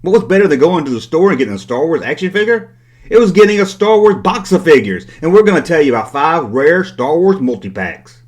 But what's better than going to the store and getting a Star Wars action figure? It was getting a Star Wars box of figures, and we're going to tell you about 5 rare Star Wars multi-packs.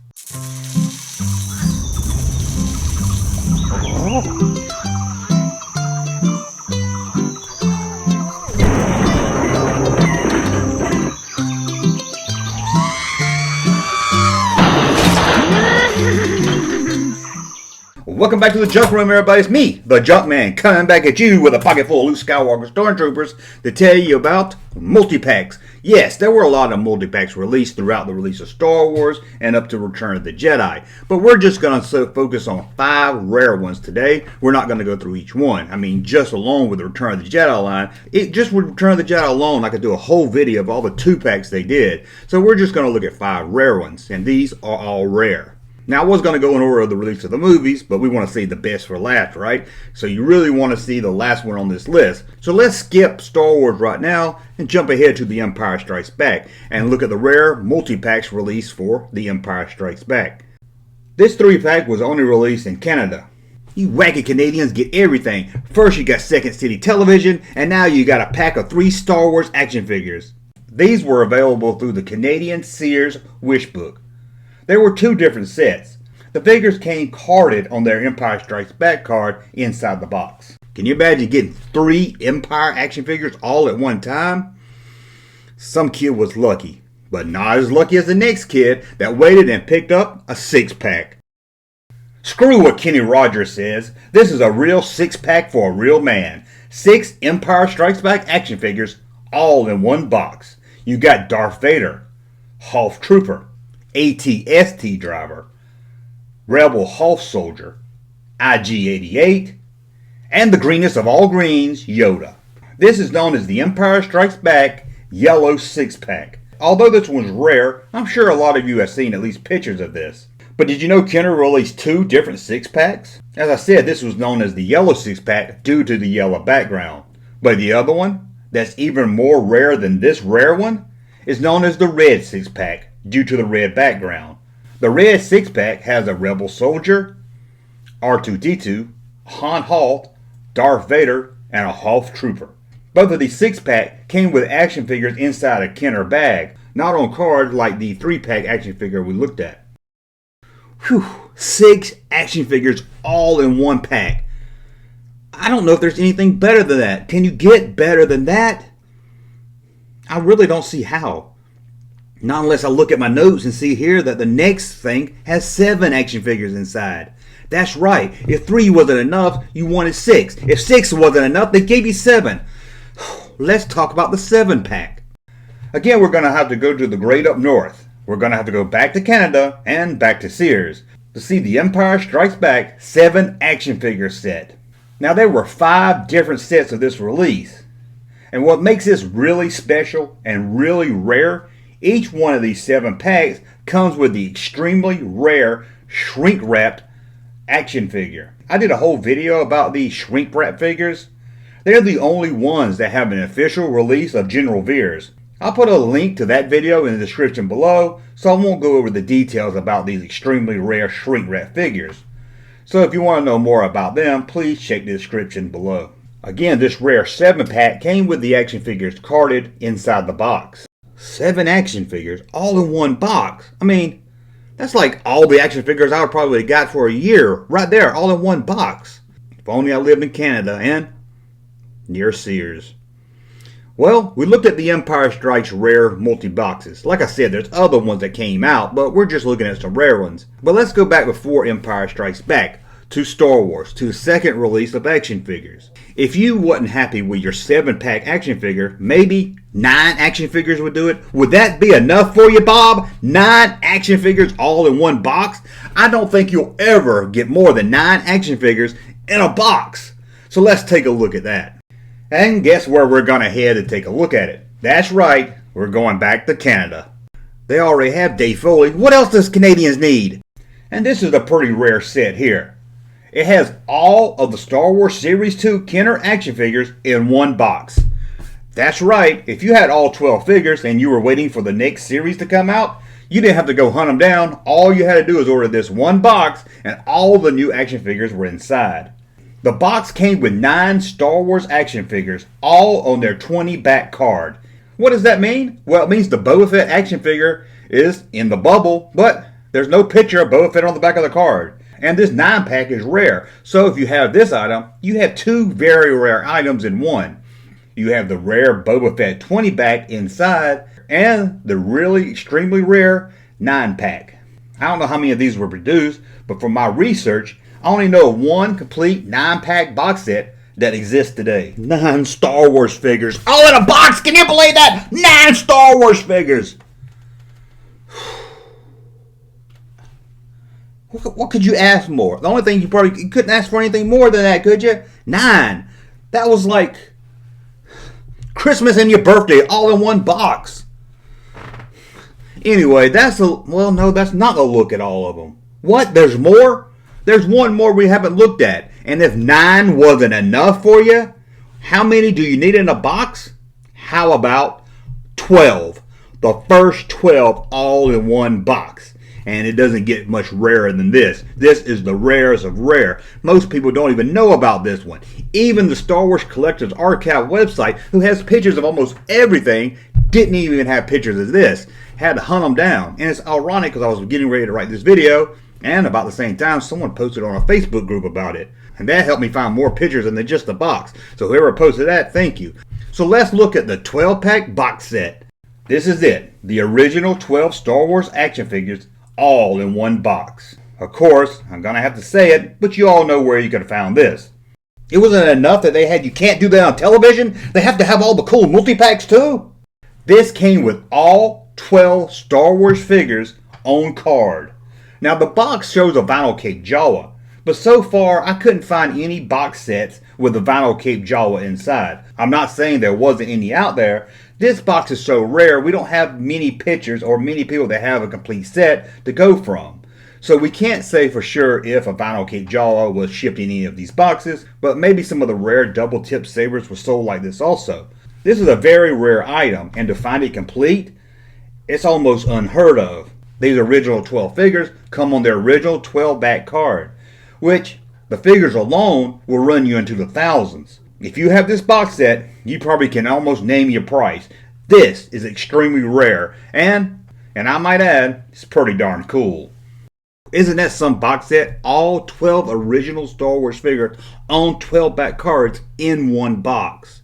Welcome back to the Junk Room, everybody. It's me, the Junkman, coming back at you with a pocket full of Luke Skywalker Stormtroopers to tell you about multi-packs. Yes, there were a lot of multi-packs released throughout the release of Star Wars and up to Return of the Jedi. But we're just going to focus on 5 rare ones today. We're not going to go through each one. I mean, just along with the Return of the Jedi line, just with Return of the Jedi alone, I could do a whole video of all the 2-packs they did. So we're just going to look at 5 rare ones, and these are all rare. Now, I was going to go in order of the release of the movies, but we want to save the best for last, right? So you really want to see the last one on this list. So let's skip Star Wars right now and jump ahead to The Empire Strikes Back and look at the rare multi-packs released for The Empire Strikes Back. This 3-pack was only released in Canada. You wacky Canadians get everything. First you got Second City Television, and now you got a pack of 3 Star Wars action figures. These were available through the Canadian Sears Wish Book. There were 2 different sets. The figures came carded on their Empire Strikes Back card inside the box. Can you imagine getting 3 Empire action figures all at one time? Some kid was lucky, but not as lucky as the next kid that waited and picked up a 6-pack. Screw what Kenny Rogers says. This is a real 6-pack for a real man. 6 Empire Strikes Back action figures all in one box. You got Darth Vader, Hoth Trooper, AT-ST driver, Rebel Hoth soldier, IG-88, and the greenest of all greens, Yoda. This is known as the Empire Strikes Back Yellow 6-pack. Although this one's rare, I'm sure a lot of you have seen at least pictures of this. But did you know Kenner released 2 different 6-packs? As I said, this was known as the Yellow 6-pack due to the yellow background. But the other one, that's even more rare than this rare one, is known as the Red 6-pack. Due to the red background. The red 6-pack has a Rebel soldier, R2-D2, Han Hoth, Darth Vader, and a Hoth Trooper. Both of these 6-pack came with action figures inside a Kenner bag, not on card like the 3-pack action figure we looked at. Whew, 6 action figures all in one pack. I don't know if there's anything better than that. Can you get better than that? I really don't see how. Not unless I look at my notes and see here that the next thing has 7 action figures inside. That's right. If 3 wasn't enough, you wanted 6. If 6 wasn't enough, they gave you 7. Let's talk about the 7-pack. Again, we're going to have to go to the great up north. We're going to have to go back to Canada and back to Sears to see the Empire Strikes Back 7 action figure set. Now, there were 5 different sets of this release. And what makes this really special and really rare, each one of these 7 packs comes with the extremely rare shrink-wrapped action figure. I did a whole video about these shrink-wrapped figures. They're the only ones that have an official release of General Veers. I'll put a link to that video in the description below, so I won't go over the details about these extremely rare shrink-wrapped figures. So if you want to know more about them, please check the description below. Again, this rare 7-pack came with the action figures carded inside the box. 7 action figures all in one box. I mean, that's like all the action figures I would probably got for a year right there, all in one box. If only I lived in Canada and near Sears. Well, we looked at the Empire Strikes rare multi-boxes. Like I said, there's other ones that came out, but we're just looking at some rare ones. But let's go back before Empire Strikes Back to Star Wars, to the second release of action figures. If you wasn't happy with your 7-pack action figure, maybe 9 action figures would do it. Would that be enough for you, Bob? 9 action figures all in one box? I don't think you'll ever get more than 9 action figures in a box. So let's take a look at that. And guess where we're going to head to take a look at it? That's right, we're going back to Canada. They already have Dave Foley. What else does Canadians need? And this is a pretty rare set here. It has all of the Star Wars Series 2 Kenner action figures in one box. That's right, if you had all 12 figures and you were waiting for the next series to come out, you didn't have to go hunt them down. All you had to do was order this one box and all the new action figures were inside. The box came with 9 Star Wars action figures, all on their 20 back card. What does that mean? Well, it means the Boba Fett action figure is in the bubble, but there's no picture of Boba Fett on the back of the card. And this 9-pack is rare, so if you have this item, you have 2 very rare items in one. You have the rare Boba Fett 20-pack inside, and the really extremely rare 9-pack. I don't know how many of these were produced, but from my research, I only know of one complete 9-pack box set that exists today. 9 Star Wars figures, all in a box! Can you believe that? 9 Star Wars figures! What could you ask more? The only thing you couldn't ask for anything more than that, could you? 9. That was like Christmas and your birthday all in one box. Anyway, that's not a look at all of them. What? There's more? There's one more we haven't looked at. And if 9 wasn't enough for you, how many do you need in a box? How about 12? The first 12 all in one box. And it doesn't get much rarer than this. This is the rarest of rare. Most people don't even know about this one. Even the Star Wars Collectors Archive website, who has pictures of almost everything, didn't even have pictures of this. Had to hunt them down. And it's ironic because I was getting ready to write this video, and about the same time, someone posted on a Facebook group about it. And that helped me find more pictures than just the box. So whoever posted that, thank you. So let's look at the 12-pack box set. This is it. The original 12 Star Wars action figures, all in one box. Of course, I'm going to have to say it, but you all know where you could have found this. It wasn't enough that they had you can't do that on television. They have to have all the cool multi-packs too. This came with all 12 Star Wars figures on card. Now the box shows a vinyl cape Jawa, but so far I couldn't find any box sets with a vinyl cape Jawa inside. I'm not saying there wasn't any out there. This box is so rare we don't have many pictures or many people that have a complete set to go from. So we can't say for sure if a vinyl cape Jawa was shipped in any of these boxes, but maybe some of the rare double tip sabers were sold like this also. This is a very rare item, and to find it complete, it's almost unheard of. These original 12 figures come on their original 12 back card, which the figures alone will run you into the thousands. If you have this box set, you probably can almost name your price. This is extremely rare, and I might add, it's pretty darn cool. Isn't that some box set? All 12 original Star Wars figures on 12 back cards in one box.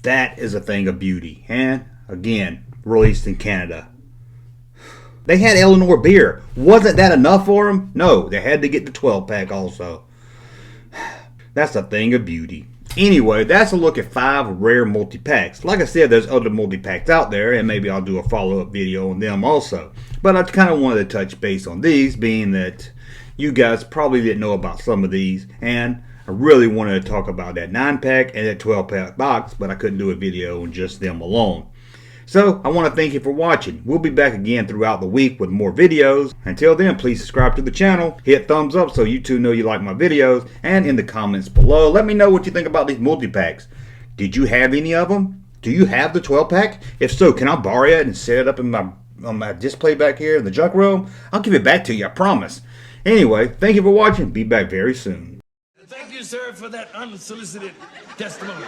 That is a thing of beauty, and again, released in Canada. They had Eleanor Beer. Wasn't that enough for them? No, they had to get the 12-pack also. That's a thing of beauty. Anyway, that's a look at 5 rare multi-packs. Like I said, there's other multi-packs out there, and maybe I'll do a follow-up video on them also. But I kind of wanted to touch base on these, being that you guys probably didn't know about some of these, and I really wanted to talk about that 9-pack and that 12-pack box, but I couldn't do a video on just them alone. So, I want to thank you for watching. We'll be back again throughout the week with more videos. Until then, please subscribe to the channel, hit thumbs up so you two know you like my videos, and in the comments below, let me know what you think about these multi-packs. Did you have any of them? Do you have the 12-pack? If so, can I borrow it and set it up in on my display back here in the junk room? I'll give it back to you, I promise. Anyway, thank you for watching. Be back very soon. Thank you, sir, for that unsolicited testimony.